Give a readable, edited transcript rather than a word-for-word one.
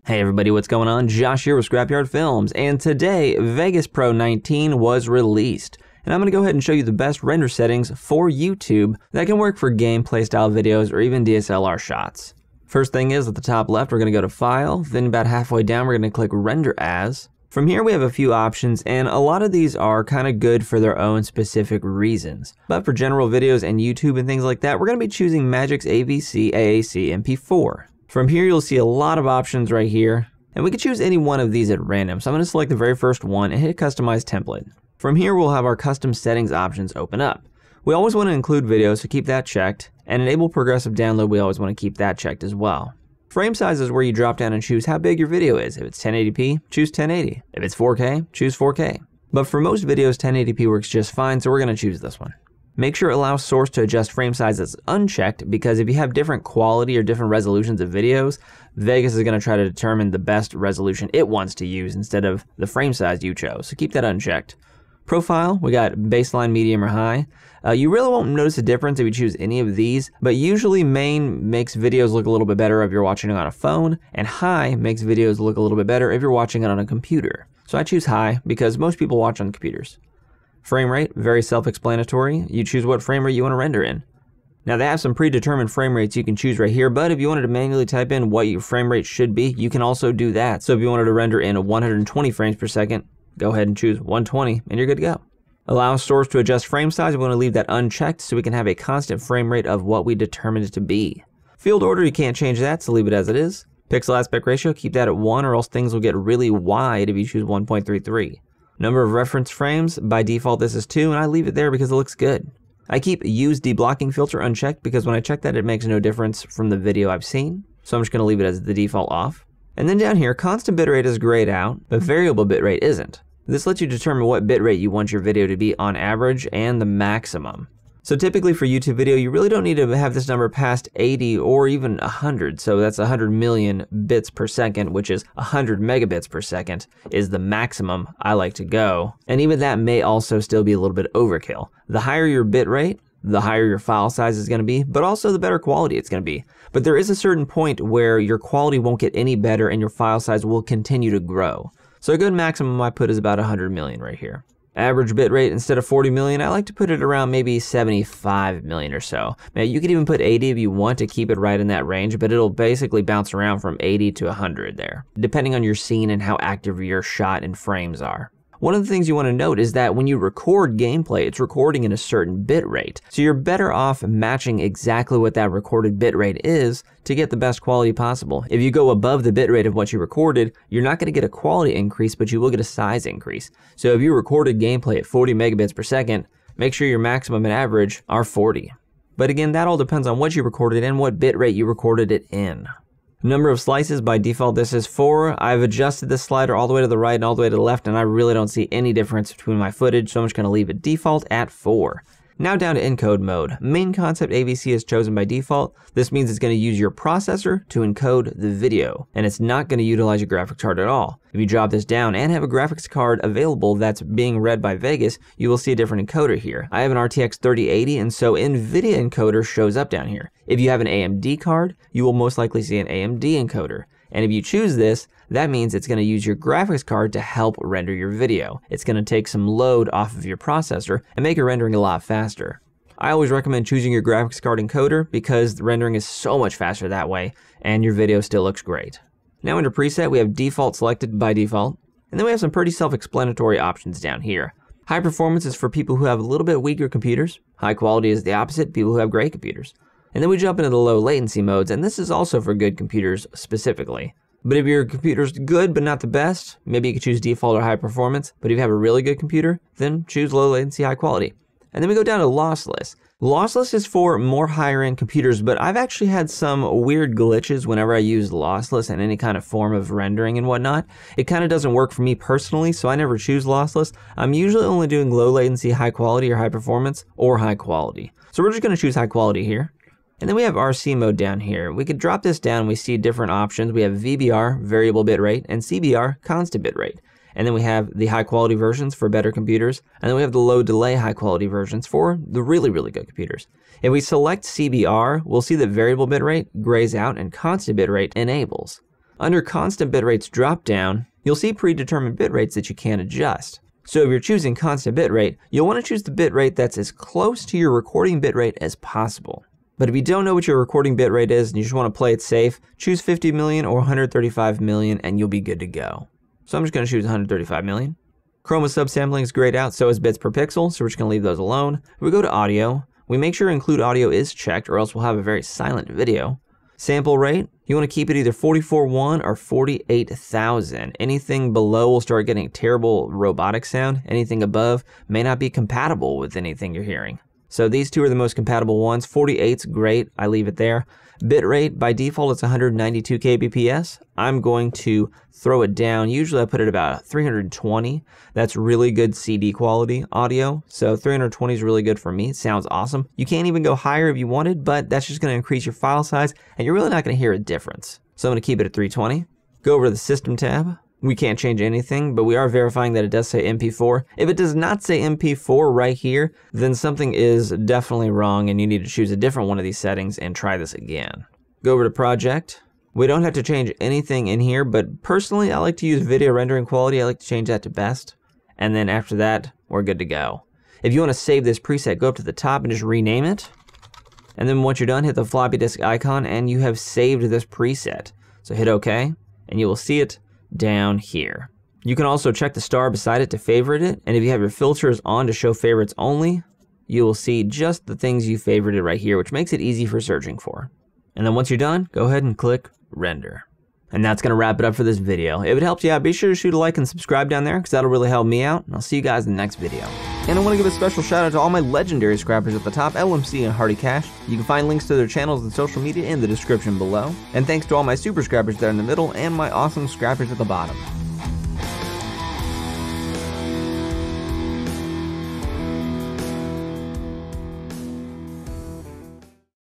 Hey everybody, what's going on? Josh here with Scrapyard Films, and today Vegas Pro 19 was released. And I'm going to go ahead and show you the best render settings for YouTube that can work for gameplay style videos or even DSLR shots. First thing is, at the top left, we're going to go to File, then about halfway down we're going to click Render As. From here we have a few options, and a lot of these are kind of good for their own specific reasons. But for general videos and YouTube and things like that, we're going to be choosing Magic's AVC AAC MP4. From here you'll see a lot of options right here, and we can choose any one of these at random. So I'm going to select the very first one and hit Customize Template. From here we'll have our custom settings options open up. We always want to include videos, so keep that checked, and enable progressive download, we always want to keep that checked as well. Frame size is where you drop down and choose how big your video is. If it's 1080p, choose 1080. If it's 4K, choose 4K. But for most videos 1080p works just fine, so we're going to choose this one. Make sure allow source to adjust frame size as unchecked, because if you have different quality or different resolutions of videos, Vegas is going to try to determine the best resolution it wants to use instead of the frame size you chose, so keep that unchecked. Profile, we got baseline, medium, or high. You really won't notice a difference if you choose any of these, but usually main makes videos look a little bit better if you're watching it on a phone, and high makes videos look a little bit better if you're watching it on a computer. So I choose high because most people watch on computers. Frame rate, very self-explanatory. You choose what frame rate you want to render in. Now they have some predetermined frame rates you can choose right here, but if you wanted to manually type in what your frame rate should be, you can also do that. So if you wanted to render in 120 frames per second, go ahead and choose 120 and you're good to go. Allow source to adjust frame size. We want to leave that unchecked so we can have a constant frame rate of what we determined it to be. Field order, you can't change that, so leave it as it is. Pixel aspect ratio, keep that at 1 or else things will get really wide if you choose 1.33. Number of reference frames, by default this is 2, and I leave it there because it looks good. I keep use deblocking filter unchecked because when I check that it makes no difference from the video I've seen, so I'm just going to leave it as the default off. And then down here, constant bitrate is grayed out, but variable bitrate isn't. This lets you determine what bitrate you want your video to be on average and the maximum. So typically for YouTube video, you really don't need to have this number past 80 or even 100. So that's 100 million bits per second, which is 100 megabits per second is the maximum I like to go. And even that may also still be a little bit overkill. The higher your bit rate, the higher your file size is going to be, but also the better quality it's going to be. But there is a certain point where your quality won't get any better and your file size will continue to grow. So a good maximum I put is about 100 million right here. Average bitrate, instead of 40 million, I like to put it around maybe 75 million or so. Now you could even put 80 if you want to keep it right in that range, but it'll basically bounce around from 80 to 100 there, depending on your scene and how active your shot and frames are. One of the things you want to note is that when you record gameplay, it's recording in a certain bit rate. So you're better off matching exactly what that recorded bit rate is to get the best quality possible. If you go above the bit rate of what you recorded, you're not going to get a quality increase, but you will get a size increase. So if you recorded gameplay at 40 megabits per second, make sure your maximum and average are 40. But again, that all depends on what you recorded and what bit rate you recorded it in. Number of slices, by default this is 4. I've adjusted this slider all the way to the right and all the way to the left, and I really don't see any difference between my footage, so I'm just going to leave it default at 4. Now down to encode mode. Main concept AVC is chosen by default. This means it's going to use your processor to encode the video, and it's not going to utilize your graphics card at all. If you drop this down and have a graphics card available that's being read by Vegas, you will see a different encoder here. I have an RTX 3080, and so NVIDIA encoder shows up down here. If you have an AMD card, you will most likely see an AMD encoder. And if you choose this, that means it's going to use your graphics card to help render your video. It's going to take some load off of your processor and make your rendering a lot faster. I always recommend choosing your graphics card encoder because the rendering is so much faster that way and your video still looks great. Now under preset, we have default selected by default, and then we have some pretty self-explanatory options down here. High performance is for people who have a little bit weaker computers. High quality is the opposite, people who have great computers. And then we jump into the low latency modes, and this is also for good computers specifically. But if your computer's good but not the best, maybe you could choose default or high performance. But if you have a really good computer, then choose low latency, high quality. And then we go down to lossless. Lossless is for more higher end computers, but I've actually had some weird glitches whenever I use lossless in any kind of form of rendering and whatnot. It kind of doesn't work for me personally, so I never choose lossless. I'm usually only doing low latency, high quality, or high performance, or high quality. So we're just going to choose high quality here. And then we have RC mode down here. We could drop this down, we see different options. We have VBR, variable bitrate, and CBR, constant bitrate. And then we have the high quality versions for better computers. And then we have the low delay high quality versions for the really, really good computers. If we select CBR, we'll see that variable bitrate grays out and constant bitrate enables. Under constant bitrates drop down, you'll see predetermined bitrates that you can adjust. So if you're choosing constant bitrate, you'll want to choose the bitrate that's as close to your recording bitrate as possible. But if you don't know what your recording bitrate is and you just want to play it safe, choose 50 million or 135 million and you'll be good to go. So I'm just going to choose 135 million. Chroma subsampling is grayed out, so is bits per pixel, so we're just going to leave those alone. If we go to audio, we make sure include audio is checked or else we'll have a very silent video. Sample rate, you want to keep it either 44.1 or 48,000. Anything below will start getting terrible robotic sound. Anything above may not be compatible with anything you're hearing. So these two are the most compatible ones. 48's great, I leave it there. Bitrate, by default, it's 192 kbps. I'm going to throw it down. Usually I put it about 320. That's really good CD quality audio. So 320 is really good for me. It sounds awesome. You can't even go higher if you wanted, but that's just gonna increase your file size and you're really not gonna hear a difference. So I'm gonna keep it at 320. Go over to the system tab. We can't change anything, but we are verifying that it does say MP4. If it does not say MP4 right here, then something is definitely wrong and you need to choose a different one of these settings and try this again. Go over to project. We don't have to change anything in here, but personally I like to use video rendering quality. I like to change that to best. And then after that, we're good to go. If you want to save this preset, go up to the top and just rename it. And then once you're done, hit the floppy disk icon and you have saved this preset. So hit OK and you will see it down here. You can also check the star beside it to favorite it, and if you have your filters on to show favorites only, you will see just the things you favorited right here, which makes it easy for searching for. And then once you're done, go ahead and click render. And that's gonna wrap it up for this video. If it helped you out, be sure to shoot a like and subscribe down there because that'll really help me out, and I'll see you guys in the next video. And I want to give a special shout out to all my legendary scrappers at the top, LMC and Hardy Cash. You can find links to their channels and social media in the description below. And thanks to all my super scrappers there in the middle and my awesome scrappers at the bottom.